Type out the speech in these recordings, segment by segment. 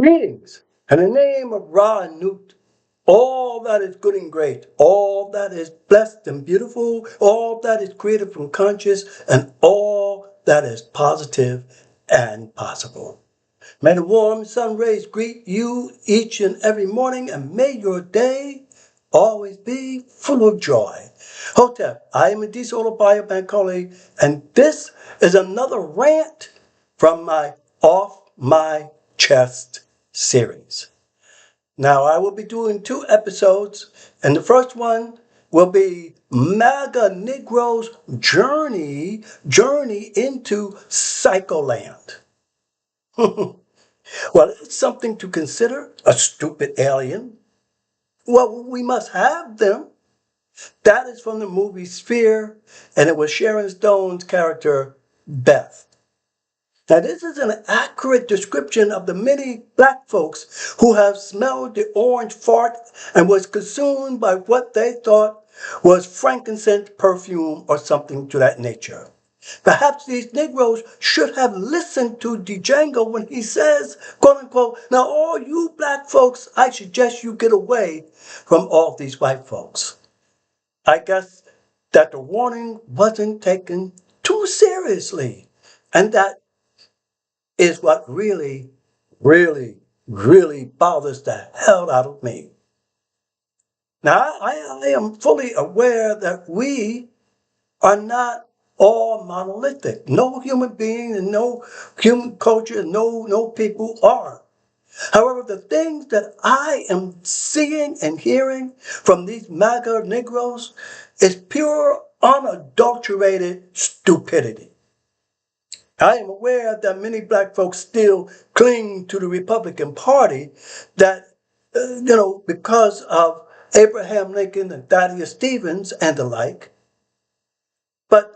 Greetings. In the name of Ra and Newt, all that is good and great, all that is blessed and beautiful, all that is creative and conscious, and all that is positive and possible. May the warm sun rays greet you each and every morning, and may your day always be full of joy. Hotep, I am Adisa Olabaya Bankole, and this is another rant from my Off My Chest series. Now, I will be doing 2 episodes, and the first one will be MAGA Negro's journey into Psycholand. Well, it's something to consider, a stupid alien. Well, we must have them. That is from the movie Sphere, and it was Sharon Stone's character, Beth. Now, this is an accurate description of the many black folks who have smelled the orange fart and was consumed by what they thought was frankincense perfume or something to that nature. Perhaps these Negroes should have listened to Django when he says, quote unquote, now all you black folks, I suggest you get away from all these white folks. I guess that the warning wasn't taken too seriously, and that is what really, really bothers the hell out of me. Now, I am fully aware that we are not all monolithic. No human being and no human culture, no people are. However, the things that I am seeing and hearing from these MAGA Negroes is pure, unadulterated stupidity. I am aware that many black folks still cling to the Republican Party that, because of Abraham Lincoln and Thaddeus Stevens and the like. But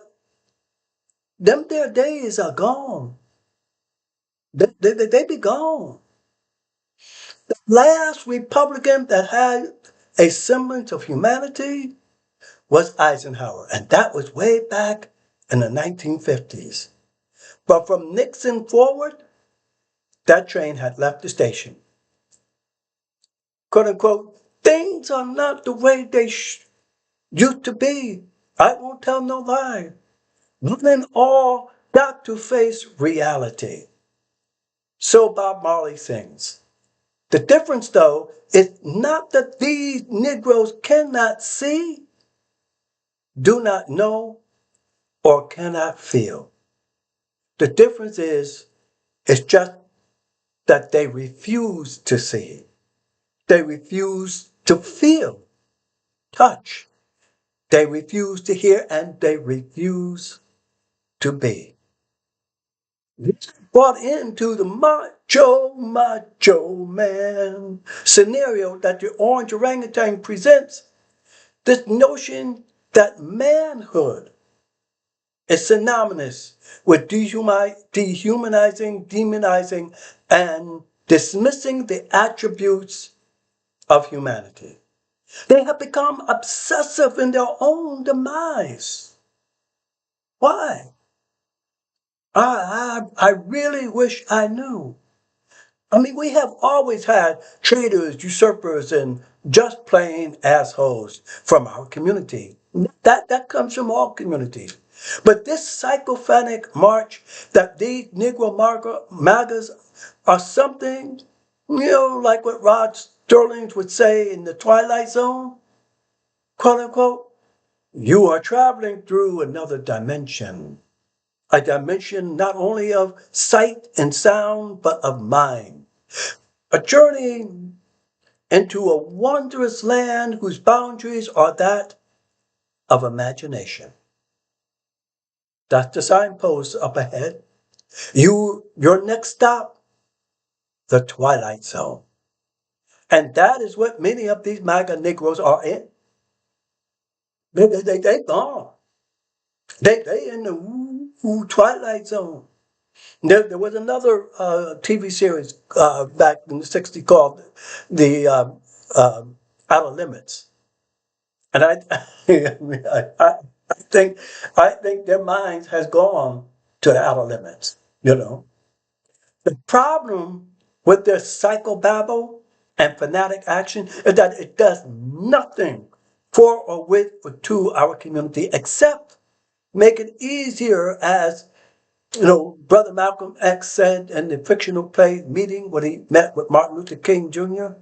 their days are gone. They be gone. The last Republican that had a semblance of humanity was Eisenhower, and that was way back in the 1950s. But from Nixon forward, that train had left the station. Quote unquote, things are not the way they used to be. I won't tell no lie. Women all got to face reality. So Bob Marley sings. The difference, though, is not that these Negroes cannot see, do not know, or cannot feel. The difference is it's just that they refuse to see. They refuse to feel, touch. They refuse to hear, and they refuse to be. Brought into the macho man scenario that the orange orangutan presents, this notion that manhood is synonymous with dehumanizing, demonizing, and dismissing the attributes of humanity. They have become obsessive in their own demise. Why? I really wish I knew. I mean, we have always had traitors, usurpers, and just plain assholes from our community. That comes from all communities. But this psychophonic march that these Negro MAGAs are something, like what Rod Sterling would say in the Twilight Zone, quote unquote, you are traveling through another dimension. A dimension not only of sight and sound, but of mind. A journey into a wondrous land whose boundaries are that of imagination. That's the signpost up ahead. Your next stop, the Twilight Zone. And that is what many of these MAGA Negroes are in. They gone. They in the Twilight Zone. There was another TV series back in the 60s called the Outer Limits. And I think their minds has gone to the outer limits, The problem with their psychobabble and fanatic action is that it does nothing for or with or to our community except make it easier, as Brother Malcolm X said in the fictional play Meeting when he met with Martin Luther King Jr.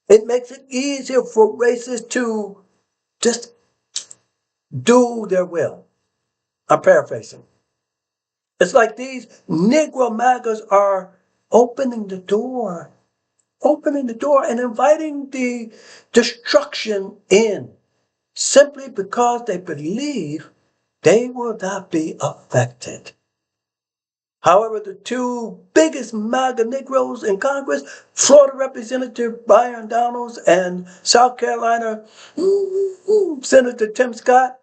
It makes it easier for racists to just do their will. I'm paraphrasing. It's like these Negro MAGAs are opening the door and inviting the destruction in simply because they believe they will not be affected. However, the two biggest MAGA Negroes in Congress, Florida Representative Byron Donalds and South Carolina Senator Tim Scott,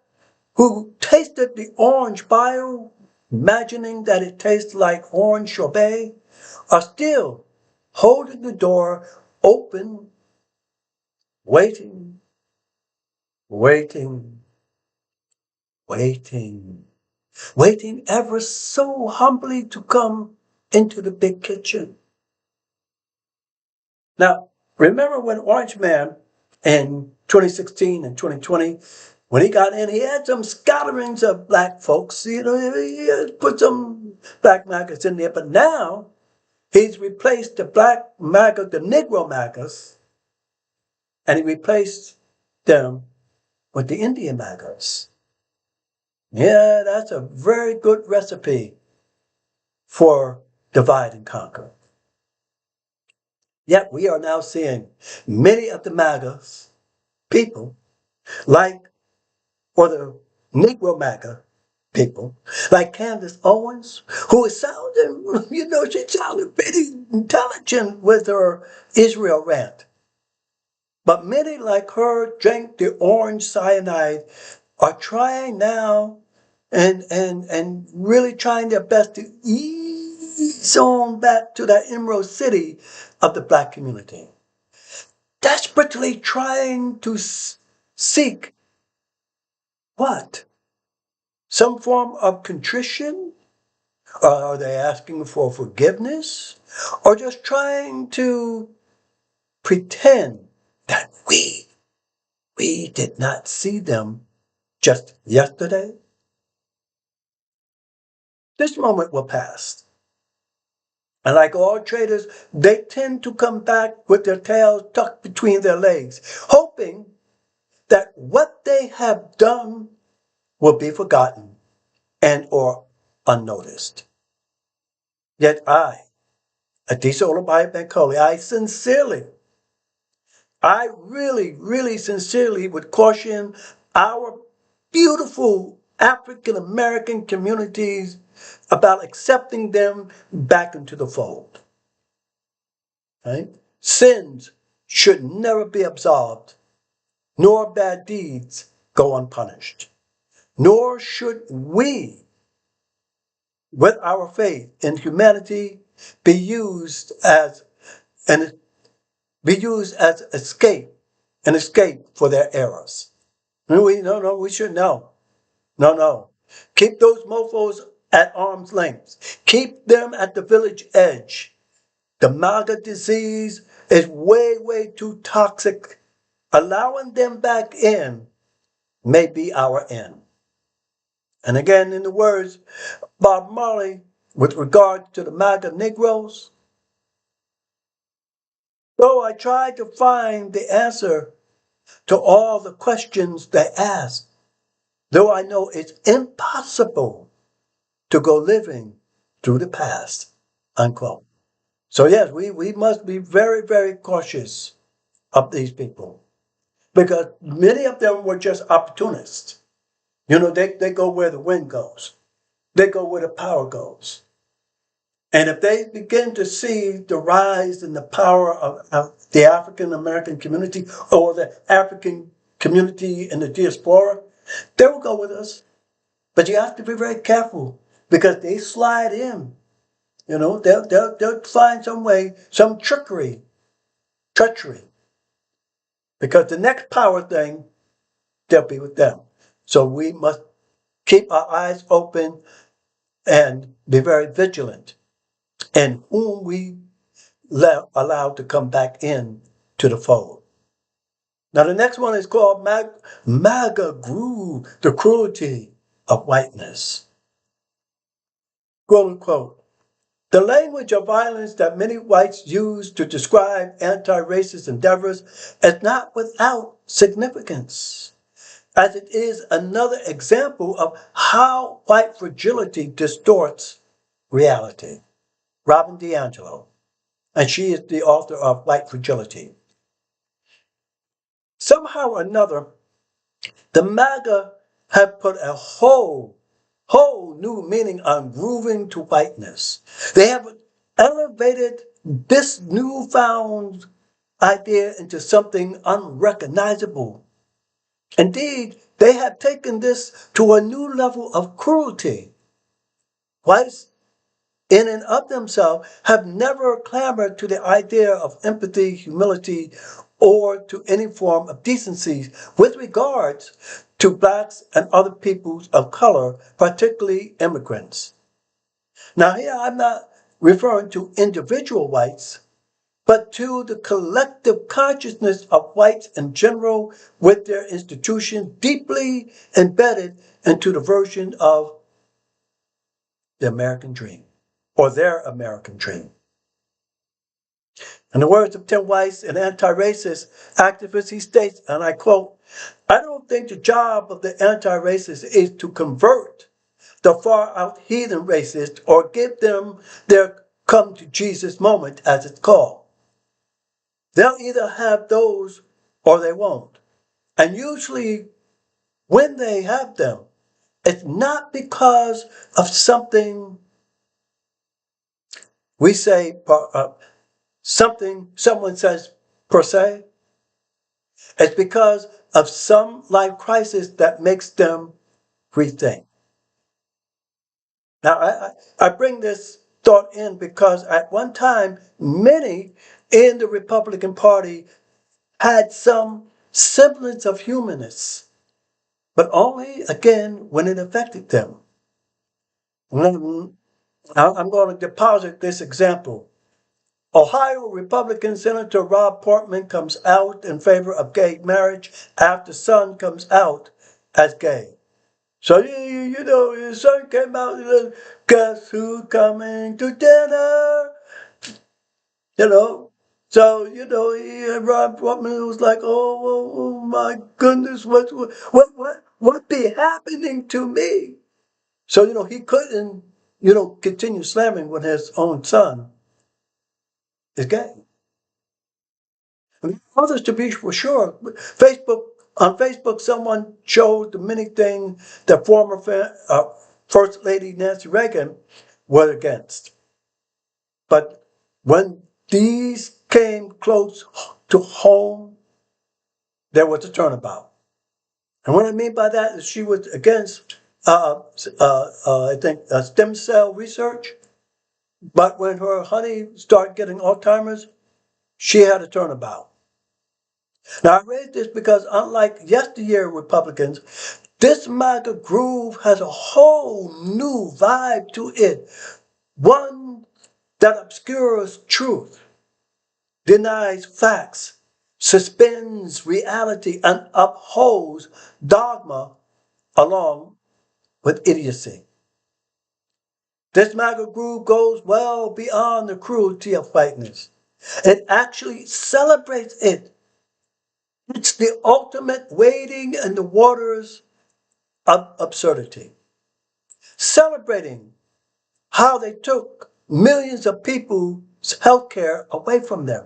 who tasted the orange bio, imagining that it tastes like orange sorbet, are still holding the door open, waiting, waiting, waiting, waiting ever so humbly to come into the big kitchen. Now, remember when Orange Man in 2016 and 2020, when he got in, he had some scatterings of black folks. He put some black maggots in there, but now he's replaced the black maggot, the Negro maggots, and he replaced them with the Indian maggots. Yeah, that's a very good recipe for divide and conquer. Yet we are now seeing many of the MAGAs people, or the Negro MAGA people, like Candace Owens, who is sounding, she sounded pretty intelligent with her Israel rant. But many like her drank the orange cyanide, are trying now and really trying their best to ease on back to that emerald city of the black community. Desperately trying to seek what? Some form of contrition? Are they asking for forgiveness? Or just trying to pretend that we did not see them just yesterday? This moment will pass. And like all traitors, they tend to come back with their tails tucked between their legs, hoping that what they have done will be forgotten and or unnoticed. Yet I, Adisa Olabai Benkoli, I really sincerely would caution our beautiful African American communities about accepting them back into the fold. Right? Sins should never be absolved, nor bad deeds go unpunished. Nor should we, with our faith in humanity, be used as an escape for their errors. We should know. No. Keep those mofos at arm's length. Keep them at the village edge. The MAGA disease is way too toxic. Allowing them back in may be our end. And again, in the words of Bob Marley, with regard to the MAGA Negroes, though I tried to find the answer to all the questions they ask, though I know it's impossible to go living through the past, unquote. So yes, we must be very cautious of these people, because many of them were just opportunists. They go where the wind goes. They go where the power goes. And if they begin to see the rise in the power of the African American community or the African community in the diaspora, they will go with us. But you have to be very careful, because they slide in. They'll find some way, some treachery. Because the next power thing, they'll be with them. So we must keep our eyes open and be very vigilant in whom we allowed to come back in to the fold. Now the next one is called MAGA Grew, the cruelty of whiteness. Quote unquote. The language of violence that many whites use to describe anti-racist endeavors is not without significance, as it is another example of how white fragility distorts reality. Robin DiAngelo, and she is the author of White Fragility. Somehow or another, the MAGA have put a whole new meaning on grooving to whiteness. They have elevated this newfound idea into something unrecognizable. Indeed, they have taken this to a new level of cruelty. Whites, in and of themselves, have never clamored to the idea of empathy, humility, or to any form of decency with regards to blacks and other peoples of color, particularly immigrants. Now here I'm not referring to individual whites, but to the collective consciousness of whites in general with their institutions deeply embedded into the version of the American dream, or their American dream. In the words of Tim Weiss, an anti-racist activist, he states, and I quote, "I don't think the job of the anti-racist is to convert the far-out heathen racists or give them their come to Jesus moment, as it's called. They'll either have those or they won't. And usually when they have them, it's not because of something we say, something someone says per se. It's because of some life crisis that makes them rethink." Now, I bring this thought in because at one time, many in the Republican Party had some semblance of humanness, but only, again, when it affected them. I'm going to deposit this example. Ohio Republican Senator Rob Portman comes out in favor of gay marriage after son comes out as gay. So, you know, his son came out and guess who's coming to dinner? You know. So, you know, Rob Portman was like, oh my goodness, what be happening to me? So, you know, he couldn't, you know, continue slamming when his own son is gay. And others, to be for sure, on Facebook, someone showed the many things that former First Lady Nancy Reagan was against. But when these came close to home, there was a turnabout. And what I mean by that is she was against, I think, stem cell research. But when her honey started getting Alzheimer's, she had a turnabout. Now, I raise this because unlike yesteryear Republicans, this MAGA groove has a whole new vibe to it. One that obscures truth, denies facts, suspends reality, and upholds dogma along with idiocy. This MAGA groove goes well beyond the cruelty of whiteness. It actually celebrates it. It's the ultimate wading in the waters of absurdity. Celebrating how they took millions of people's health care away from them,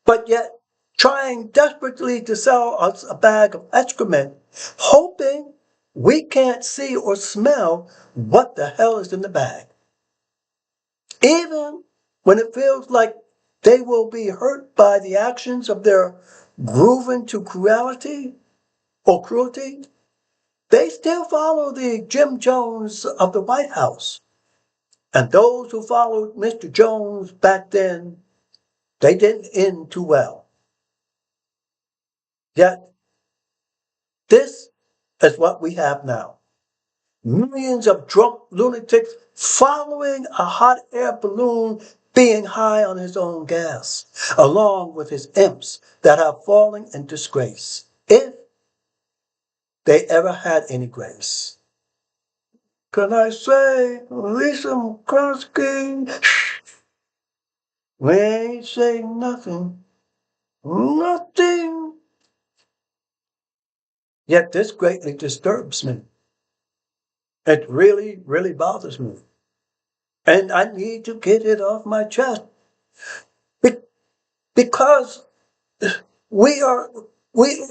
but yet trying desperately to sell us a bag of excrement, hoping we can't see or smell what the hell is in the bag. Even when it feels like they will be hurt by the actions of their grooving to cruelty or cruelty, they still follow the Jim Jones of the White House. And those who followed Mr. Jones back then, they didn't end too well. Yet, this is what we have now. Millions of drunk lunatics following a hot air balloon being high on his own gas, along with his imps that have fallen in disgrace, if they ever had any grace. Can I say, Lisa McCluskey? We ain't saying nothing. Nothing. Yet this greatly disturbs me. It really, really bothers me. And I need to get it off my chest. Because we are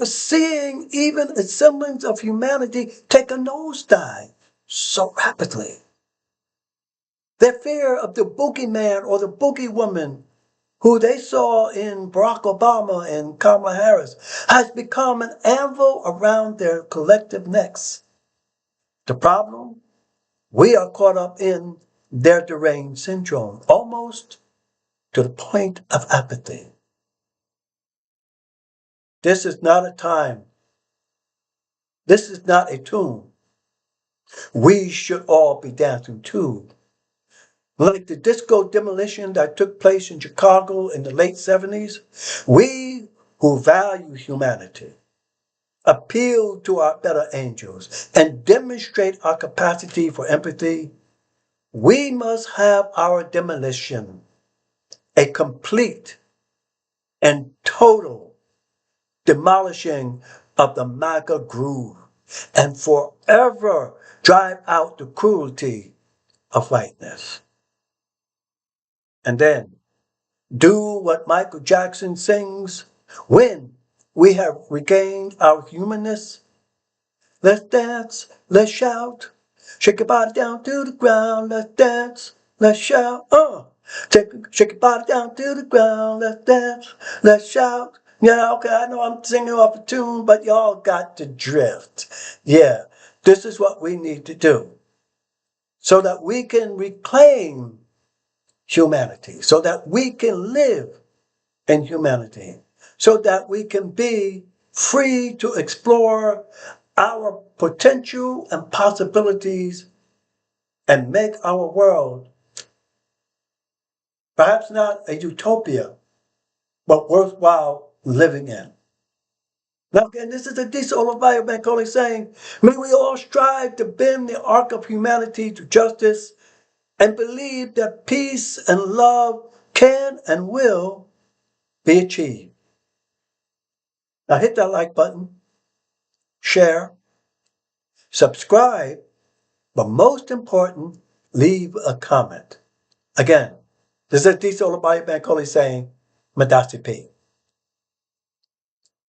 seeing even a semblance of humanity take a nosedive so rapidly. Their fear of the boogeyman or the boogie woman who they saw in Barack Obama and Kamala Harris has become an anvil around their collective necks. The problem? We are caught up in their deranged syndrome, almost to the point of apathy. This is not a time. This is not a tune we should all be dancing to. Like the disco demolition that took place in Chicago in the late 70s, we who value humanity, appeal to our better angels, and demonstrate our capacity for empathy, we must have our demolition a complete and total demolishing of the MAGA groove and forever drive out the cruelty of whiteness. And then do what Michael Jackson sings when we have regained our humanness. Let's dance, let's shout, shake your body down to the ground, let's dance, let's shout, shake your body down to the ground, let's dance, let's shout. Yeah, okay, I know I'm singing off a tune, but y'all got to drift. Yeah, this is what we need to do so that we can reclaim humanity, so that we can live in humanity, so that we can be free to explore our potential and possibilities and make our world perhaps not a utopia, but worthwhile living in. Now again, this is a decent Olivier Bancoli saying, may we all strive to bend the arc of humanity to justice and believe that peace and love can and will be achieved. Now hit that like button, share, subscribe, but most important, leave a comment. Again, this is DC Olabayi Bankole saying, Madasi P.